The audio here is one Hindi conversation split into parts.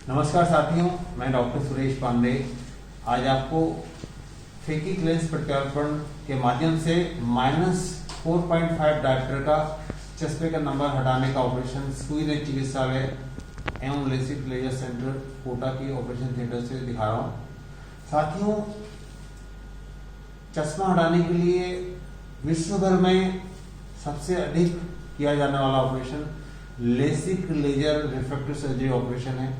नमस्कार साथियों, मैं डॉक्टर सुरेश पांडे आज आपको फेकिक लेंस प्रत्यारोपण के माध्यम से -4.5 डायप्टर का चश्मे का नंबर हटाने का ऑपरेशन सुई नेत्र चिकित्सालय एवं लेसिक लेजर सेंटर कोटा की ऑपरेशन थिएटर से दिखा रहा हूँ। साथियों, चश्मा हटाने के लिए विश्व भर में सबसे अधिक किया जाने वाला operation LASIK laser refractive surgery operation है।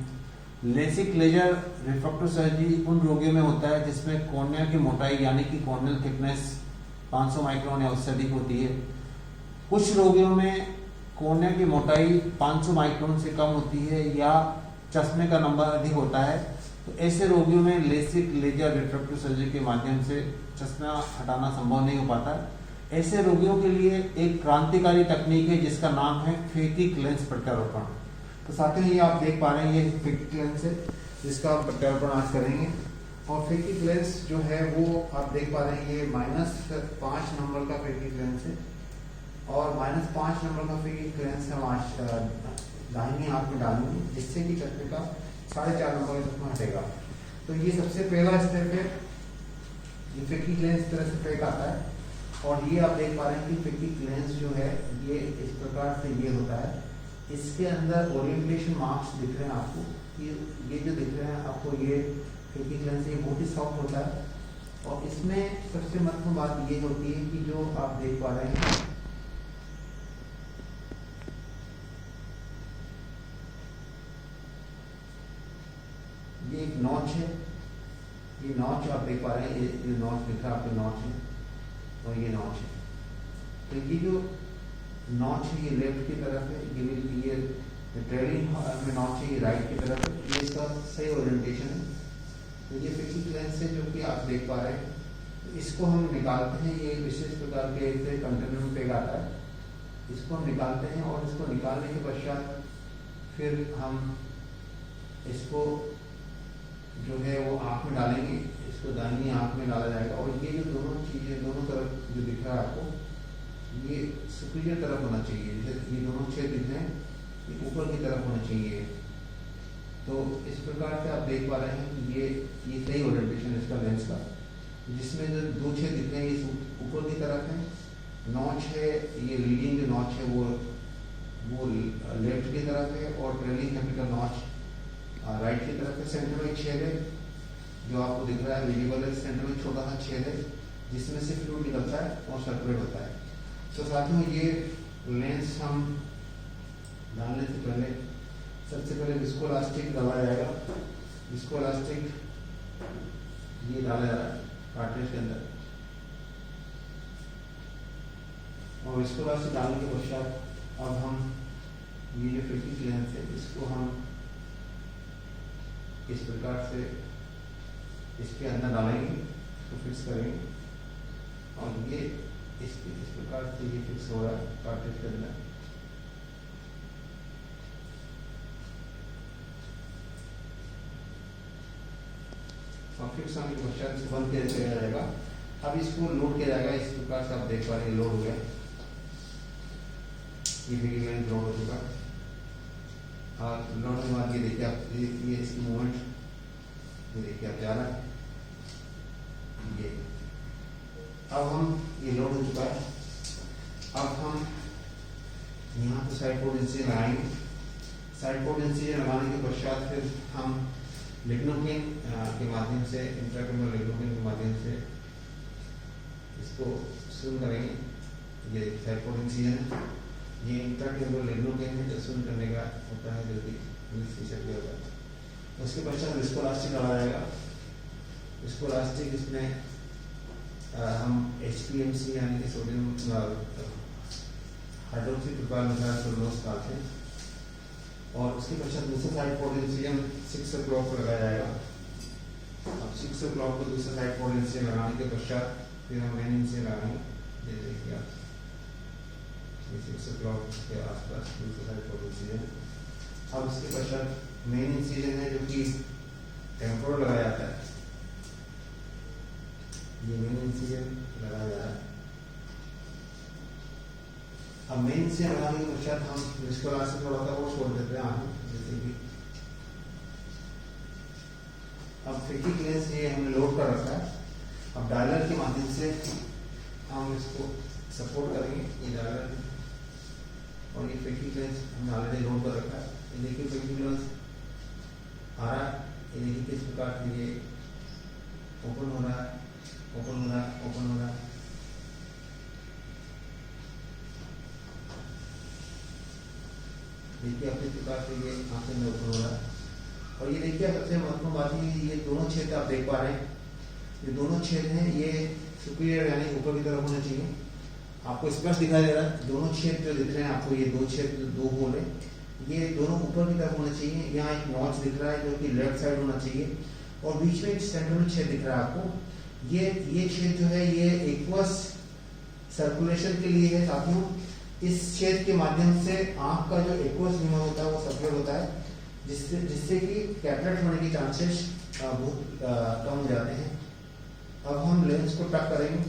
लेसिक लेजर रिफ्रैक्टिव सर्जरी उन रोगियों में होता है जिसमें कॉर्निया की मोटाई यानी कि कॉर्नियल थिकनेस 500 माइक्रोन या उससे अधिक होती है। कुछ रोगियों में कॉर्निया की मोटाई 500 माइक्रोन से कम होती है या चश्मे का नंबर अधिक होता है। तो ऐसे रोगियों में लेसिक लेजर रिफ्रैक्टिव सर्जरी के माध्यम से चश्मा हटाना संभव नहीं हो पाता है। ऐसे रोगियों के लिए एक क्रांतिकारी तकनीक है जिसका नाम है फेकिक लेंस प्रत्यारोपण। तो साथियों, ये आप देख पा रहे हैं, ये फेकिक लेंस है जिसका हम प्रत्यारोपण आज करेंगे। और फेकिक लेंस जो है वो आप देख पा रहे हैं, ये -5 नंबर का फेकिक लेंस है और -5 नंबर का फेकिक लेंस हम आज दाहिनी हाथ में डालेंगे जिससे कि चश्मे का 4.5 नंबर का चश्मा हटेगा। तो ये सबसे पहला स्टेप है। ये फेकिक लेंस इस तरह से फेक आता है और ये आप देख पा रहे हैं कि फेकिक लेंस जो है ये इस प्रकार से ये होता है। इसके अंदर ओरिएंटेशन मार्क्स दिख रहे हैं आपको, ये जो दिख रहे हैं आपको, ये फेकिक लेंस ये बहुत ही सॉफ्ट होता है। और इसमें सबसे महत्वपूर्ण बात ये होती है कि जो आप देख पा रहे हैं ये एक नॉच है। ये नॉच आप देख पा रहे हैं, ये नॉच दिख रहा है आपको, नॉच है और ये नॉच है। तो ये जो नॉच है ये लेफ्ट की तरफ है, ये ट्रेलिंग में नॉच है ये राइट की तरफ है। ये इसका सही ओरिएंटेशन है। तो ये फेकिक लेंस है जो कि आप देख पा रहे हैं। तो इसको हम निकालते हैं, ये विशेष प्रकार के कंटेनर में पैक आता है। इसको हम निकालते हैं और इसको निकालने के पश्चात फिर हम इसको जो है वो आँख में डालेंगे। इसको दाहिनी आँख में डाला जाएगा और ये जो दोनों चीज़ें दोनों तरफ जो दिख रहा है आपको, ये सुपीरियर तरफ होना चाहिए। जैसे ये दोनों छेद दिख रहे हैं, ये ऊपर की तरफ होना चाहिए। तो इस प्रकार से आप देख पा रहे हैं कि ये सही ओरिएंटेशन है इसका लेंस का। जिसमें जो दो छेद दिख रहे हैं ये ऊपर की तरफ है। नॉच है, ये लीडिंग जो नॉच है वो लेफ्ट की तरफ है और ट्रेलिंग कैपिटल नॉच राइट की तरफ है। सेंटर में छेद है जो आपको दिख रहा है, विजिबल है। सेंटर में छोटा सा छेद है जिसमें से फ्लूइड निकलता है और सर्कुलेट होता है। तो साथियों, ये लेंस हम डालने से पहले सबसे पहले विस्कोलास्टिक डाला जाएगा। विस्कोलास्टिक ये डाला जा रहा है कार्ट्रिज के अंदर और विस्कोलास्टिक डालने के पश्चात अब हम ये जो फेकिक लेंस है इसको हम इस प्रकार से इसके अंदर डालेंगे, इसको फिक्स करेंगे और ये इस प्रकार से ये फिक्स हो रहा है कार्ट्रिज के अंदर। और फिक्स होने के पश्चात से बंद किया जाएगा। अब इसको लोड किया जाएगा। इस प्रकार से आप देख पा रहे हैं लोड हो गया, ये फेकिक लेंस लोड हो चुका। और लोड होने के बाद ये देखिए आप, ये इसकी मूवमेंट ये देखिए आप जा रहा है। ये अब हम ये लोड हो चुका है। अब हम यहाँ पे साइड पोर्ट इंसिजन लगाएंगे। साइड पोर्ट इंसिजन लगाने के पश्चात फिर हम लिग्नोकेन के माध्यम से, इंट्राक्रेनियल लिग्नोकेन के माध्यम से इसको शून्य करेंगे। ये साइड पोर्ट इंसिजन है, ये इंट्राक्रेनियल लिग्नोकेन है जो शून्य करने का होता है, जल्दी होता है। उसके पश्चात विस्कोलास्टिक डाला जाएगा। विस्कोलास्टिक इसमें हम HPMC यानी कि सोडियम हाइड्रोक्सी प्रोपाइल सेलुलोज डालते हैं और उसके पश्चात दूसरे साइड पोर्ट इंसिजन 6 o'clock को लगाया जाएगा। अब 6 o'clock को दूसरे साइड पोर्ट इंसिजन लगाने के पश्चात फिर हम मेन इंसिजन लगाएंगे। ये देखिए आप, 6 o'clock के आसपास दूसरे साइड पोर्ट इंसिजन। अब उसके पश्चात मेन इंसिजन है जो कि टेम्पोरल लगाया जाता है। ये मेन इंसिजन लगाया जा रहा है। अब मेन इंसिजन लगाने के पश्चात हम विस्कोलास्टिक थोड़ा सा वो छोड़ देते हैं आगे, जैसे कि फेकिक लेंस ये हमने लोड कर रखा है। अब डायलर के माध्यम से हम इसको सपोर्ट करेंगे, ये डायलर और ये फेकिक लेंस हमने ऑलरेडी लोड कर रखा है। ये देखिए फेकिक लेंस आ रहा है, ये देखिए किस प्रकार से ये ओपन हो रहा है, ओपन हो रहा है, ओपन हो रहा है। देखिए अपने प्रकार से ये आंखें में ओपन हो रहा है। और ये देखिए सबसे महत्वपूर्ण बात ये दोनों छेद आप देख पा रहे हैं, ये दोनों छेद हैं ये सुपीरियर यानी ऊपर की तरफ होना चाहिए। आपको स्पष्ट दिखाई दे रहा है, दोनों छेद जो दिख रहे हैं आपको, ये दो छेद दो होल है, ये दोनों ऊपर की तरफ होना चाहिए। यहाँ एक नॉच दिख रहा है जो कि लेफ्ट साइड होना चाहिए और बीच में एक सेंटर में छेद दिख रहा है आपको। ये छेद जो है ये एक्वस सर्कुलेशन के लिए है साथियों। इस छेद के माध्यम से आंख का जो एक्वस ह्यूमर होता है वो सर्कुलेट होता है, जिससे कि कैटरेक्ट होने के चांसेस बहुत कम हो जाते हैं। अब हम लेंस को टक करेंगे।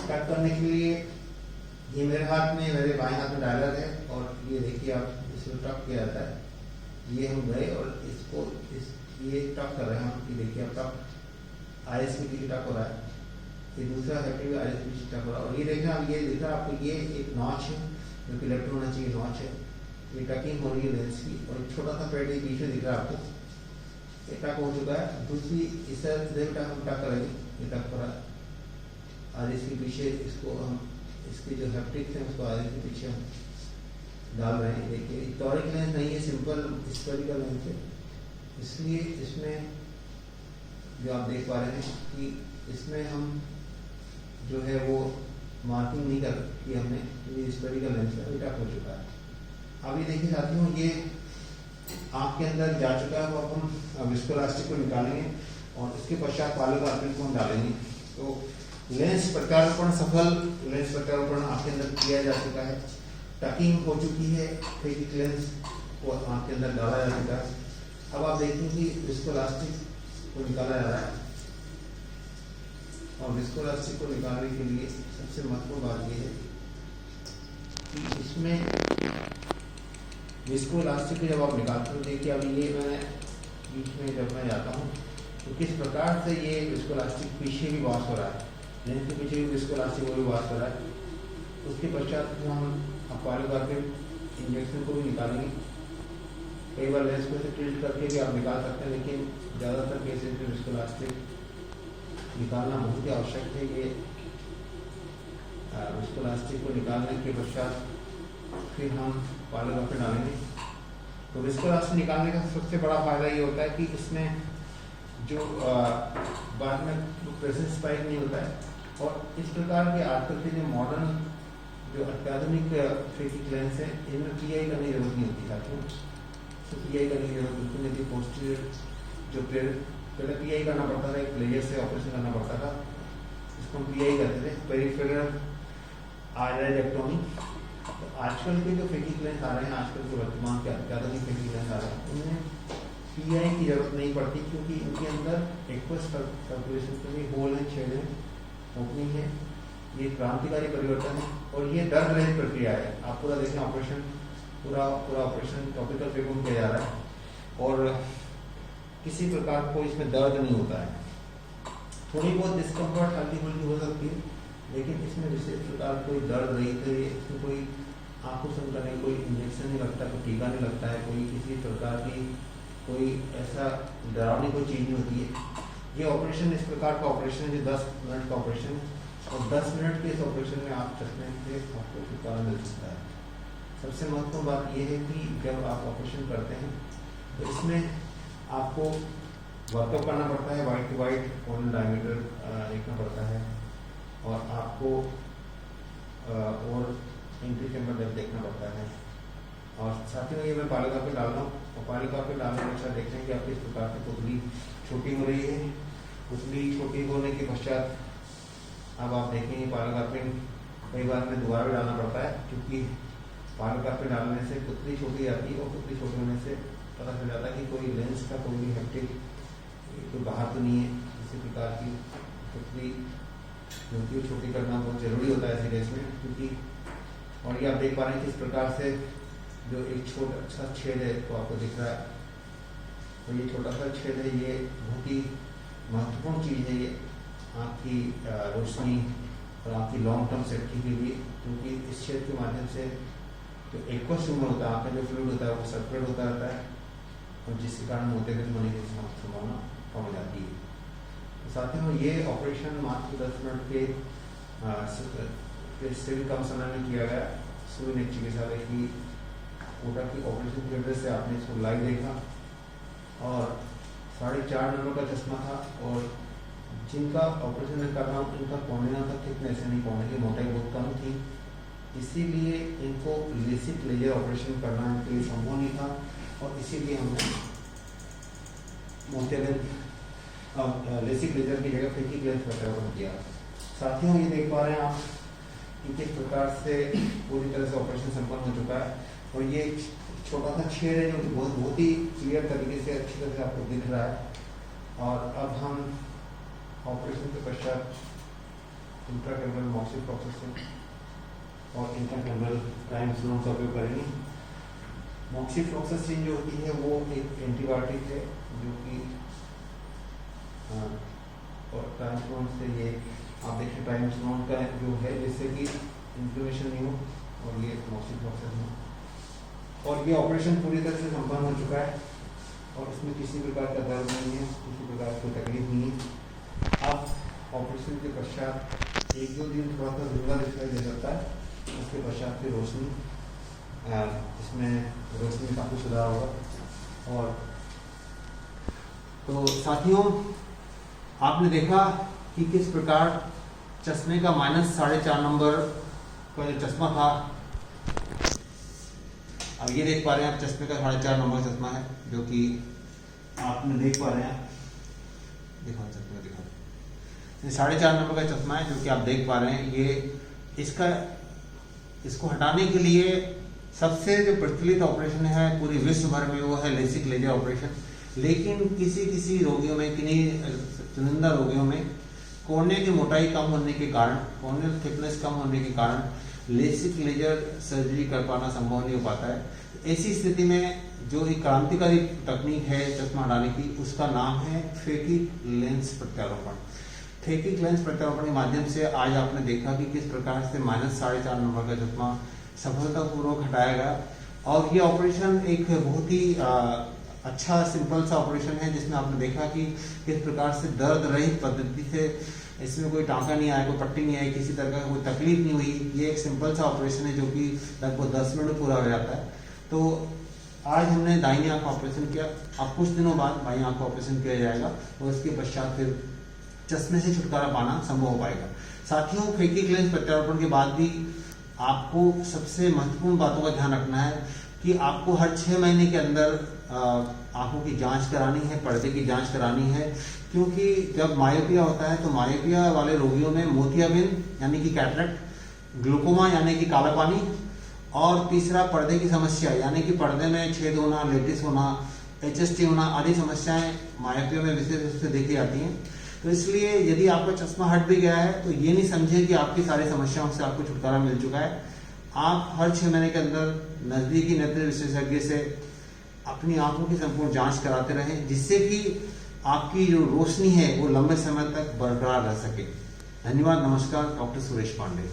टक करने के लिए ये मेरे हाथ में, मेरे बाएं हाथ में डायलर है और ये देखिए आप इसको टक किया जाता है। ये हम गए और इसको ये टक कर रहे हैं हम, ये देखिए आप टक आईएस के पीछे टक हो रहा है, ये दूसरा हैप्टिक आईएस के पीछे टक हो रहा है। और ये देखना आप, ये दिख रहा है आपको, ये एक नॉच है जो कि लेफ्ट होना चाहिए, नॉच है, ये टकिंग हो रही है लेंस की। और एक छोटा सा पेड़ ये पीछे दिख रहा है आपको, ये टक हो चुका है। दूसरी इस तरफ हम टक करेंगे, ये टक हो रहा है और इसके पीछे इसको हम, इसके जो हैप्टिक्स हैं उसको आगे के पीछे हम डाल रहे हैं। देखिए टॉरिक लेंस नहीं है, सिंपल स्फेरिकल लेंस है, इसलिए इसमें जो आप देख पा रहे हैं कि इसमें हम जो है वो मार्किंग नहीं कर की हमने, ये स्फेरिकल लेंस है, टक हो चुका है। अब ये देखिए साथियों, ये आँख के अंदर जा चुका है, तो अब हम विस्कोलास्टिक को निकालेंगे और इसके पश्चात पाइलोकार्पिन को हम डालेंगे। तो लेंस प्रत्यारोपण सफल, लेंस प्रत्यारोपण आँख के अंदर किया जा चुका है, टकिंग हो चुकी है, फेकिक लेंस को आँख के अंदर डाला जा चुका है। अब आप देखेंगे कि विस्कोलास्टिक को निकाला जा रहा है और विस्कोलास्टिक को निकालने के लिए सबसे महत्वपूर्ण बात यह है कि इसमें विस्कोलास्टिक को जब आप निकालते हो, देखिए अभी ये मैं बीच में जब मैं जाता हूँ तो किस प्रकार से ये विस्कोलास्टिक पीछे भी वाश हो रहा है, लेंस के पीछे भी विस्कोलास्टिक वो भी वाश हो रहा है। उसके पश्चात हम पाइलोकार्पिन इंजेक्शन को भी निकालेंगे। कई बार लेंस को से टिल्ट करके भी आप निकाल सकते हैं, लेकिन ज़्यादातर केसेस में विस्कोलास्टिक निकालना बहुत ही आवश्यक है। ये विस्कोलास्टिक को निकालने के पश्चात फिर हम पाइलोकार्पिन डालेंगे। तो विस्कोलास्टिक निकालने का सबसे बड़ा फायदा ये होता है कि इसमें जो बाद में प्रेजेंस स्पाइक नहीं होता है। और इस प्रकार के आजकल के जो मॉडर्न जो अत्याधुनिक फेकिक लेंस है, इनमें पीआई करने की जरूरत नहीं होती साथियों। तो पीआई करने की जरूरत बिल्कुल नहीं थी। पोस्टीरियर जो पहले पीआई करना पड़ता था, एक प्लेयर से ऑपरेशन करना पड़ता था, इसको हम पीआई करते थे, पेरिफेरल आइलेक्टोमी। तो आजकल के जो फेकिक लेंस आ रहे हैं, आजकल के वर्तमान के अत्याधुनिक फेकिक लेंस आ रहे हैं, उनमें पीआई की जरूरत नहीं पड़ती, क्योंकि इनके अंदर एक्वस सर्कुलेशन के लिए होल है, छेद है, ओपनिंग है। ये क्रांतिकारी परिवर्तन है और ये दर्द रहित प्रक्रिया है। आप पूरा देखें, ऑपरेशन पूरा ऑपरेशन टॉपिकल पेपर में किया जा रहा है और किसी प्रकार को इसमें दर्द नहीं होता है। थोड़ी बहुत डिस्कम्फर्ट हल्की फुल्की हो सकती है, लेकिन इसमें विशेष प्रकार कोई दर्द रहित है, इसमें कोई आंखों से करने कोई इंजेक्शन नहीं लगता, कोई टीका नहीं लगता है, कोई किसी प्रकार की कोई ऐसा डरावनी कोई चीज़ नहीं होती है। ये ऑपरेशन इस प्रकार का ऑपरेशन है जो 10 मिनट का ऑपरेशन है और 10 मिनट के इस ऑपरेशन में आप चश्मे से आपको छुटकारा मिल सकता है। सबसे महत्वपूर्ण बात यह है कि जब आप ऑपरेशन करते हैं तो इसमें आपको वर्कअप करना पड़ता है, white to white corner diameter देखना पड़ता है और आपको और एंट्री चैम्बर डेप्थ देखना पड़ता है। और साथ ही में ये मैं पाइलोकार्पिन डाल रहा हूँ और पाइलोकार्पिन डालने के पश्चात देखते हैं कि आप किस प्रकार से पुतली छोटी हो रही है। पुतली छोटी होने के पश्चात अब आप देखेंगे पाइलोकार्पिन कई बार में दोबारा भी डालना पड़ता है, क्योंकि पाइलोकार्पिन डालने से पुतली छोटी आती है और पुतली छोटी होने से पता चल जाता है कि कोई लेंस का कोई भी हैप्टिक कोई बाहर तो नहीं है। इसी प्रकार की पुतली जो छोटी करना बहुत जरूरी होता है ऐसे केस में, क्योंकि और ये आप देख पा रहे हैं किस प्रकार से जो एक छोटा सा छेद है तो आपको दिख रहा है, और ये छोटा सा छेद है, ये बहुत ही महत्वपूर्ण चीज़ है ये आपकी रोशनी और आपकी लॉन्ग टर्म सेफ्टी के लिए, क्योंकि इस क्षेत्र के माध्यम से जो एक्वस ट्यूमर होता है, आपका जो फ्लूइड होता है वो सर्कुलेट होता रहता है और जिसके कारण मोतियाबिंद होने की संभावना कम हो जाती है। तो साथियों, ये ऑपरेशन मात्र 10 मिनट के से भी कम समय में किया गया। सूर्य नेत्र चिकित्सालय की कोटा की ऑपरेशन थिएटर से आपने इसको लाइव देखा और 4.5 नंबर का चश्मा था और जिनका ऑपरेशन में कर रहा हूँ उनका कॉर्निया का थिकनेस यानी कॉर्निया की मोटाई बहुत कम थी, इसीलिए इनको लेसिक लेजर ऑपरेशन करना इनके लिए संभव नहीं था और इसीलिए हमने मोतियाबिंद लेसिक लेजर की जगह फेकिक लेंस प्रत्यारोपण किया। साथियों, ये देख पा रहे हैं आप कि किस प्रकार से पूरी तरह से ऑपरेशन संपन्न हो चुका है और ये छोटा सा छेद है जो बहुत ही क्लियर तरीके से अच्छी तरह से आपको दिख रहा है। और अब हम ऑपरेशन के पश्चात इंट्राकैमरल मॉक्सीफ्लॉक्सासिन और इंट्राकैमरल ट्राइमसिनोन का उपयोग करेंगे। मॉक्सीफ्लॉक्सासिन जो होती है वो एक एंटीबायोटिक है जो कि और ट्राइमसिनोन से ये आप देखिए ट्राइमसिनोन का जो है जिससे कि इन्फ्लेमेशन नहीं हो, और ये मॉक्सीफ्लॉक्सासिन और ये ऑपरेशन पूरी तरह से संपन्न हो चुका है और इसमें किसी प्रकार का दर्द नहीं है, किसी प्रकार की तकलीफ नहीं है। अब ऑपरेशन के पश्चात 1-2 दिन थोड़ा सा धुंधला दिखाई दे सकता है, उसके पश्चात फिर रोशनी इसमें रोशनी में काफ़ी सुधार होगा। और तो साथियों, आपने देखा कि किस प्रकार चश्मे का -4.5 नंबर का जो चश्मा था, अब ये देख पा रहे हैं आप चश्मे का 4.5 नंबर चश्मा है जो कि आपने देख पा रहे हैं, दिखाओ चश्मा दिखाओ, 4.5 नंबर का चश्मा है जो कि आप देख पा रहे हैं। ये इसको हटाने के लिए सबसे जो प्रचलित ऑपरेशन है पूरे विश्व भर में वो है लेसिक लेजर ऑपरेशन। लेकिन किसी रोगियों में, किन्हीं चुनिंदा रोगियों में कॉर्निया की मोटाई कम होने के कारण, कॉर्नियल थिकनेस कम होने के कारण लेसिक लेजर सर्जरी कर पाना संभव नहीं हो पाता है। ऐसी स्थिति में जो एक क्रांतिकारी तकनीक है चश्मा हटाने की, उसका नाम है फेकिक लेंस प्रत्यारोपण। फेकिक लेंस प्रत्यारोपण के माध्यम से आज आपने देखा कि किस प्रकार से -4.5 नंबर का चश्मा सफलतापूर्वक हटाया गया। और ये ऑपरेशन एक बहुत ही अच्छा सिंपल सा ऑपरेशन है जिसमें आपने देखा कि किस प्रकार से दर्द रहित पद्धति से, इसमें कोई टाँका नहीं आया, कोई पट्टी नहीं आई, किसी तरह का कोई तकलीफ नहीं हुई। ये एक सिंपल सा ऑपरेशन है जो कि लगभग 10 मिनट में पूरा हो जाता है। तो आज हमने दाहिनी आंख का ऑपरेशन किया, अब कुछ दिनों बाद बाईं आंख का ऑपरेशन किया जाएगा और इसके पश्चात फिर चश्मे से छुटकारा पाना संभव हो पाएगा। साथियों, फेकिक लेंस प्रत्यारोपण के बाद भी आपको सबसे महत्वपूर्ण बातों का ध्यान रखना है कि आपको हर 6 महीने के अंदर आंखों की जांच करानी है, पर्दे की जांच करानी है, क्योंकि जब मायोपिया होता है तो मायोपिया वाले रोगियों में मोतियाबिंद यानी कि कैटरेक्ट, ग्लूकोमा यानी कि काला पानी, और तीसरा पर्दे की समस्या यानी कि पर्दे में छेद होना, लेटिस होना, HST होना आदि समस्याएं मायोपिया में विशेष रूप से देखी जाती हैं। तो इसलिए यदि आपका चश्मा हट भी गया है तो ये नहीं समझे कि आपकी सारी समस्याओं से आपको छुटकारा मिल चुका है। आप हर 6 महीने के अंदर नजदीकी नेत्र विशेषज्ञ से अपनी आंखों की संपूर्ण जांच कराते रहें, जिससे कि आपकी जो रोशनी है वो लंबे समय तक बरकरार रह सके। धन्यवाद, नमस्कार। डॉक्टर सुरेश पांडे।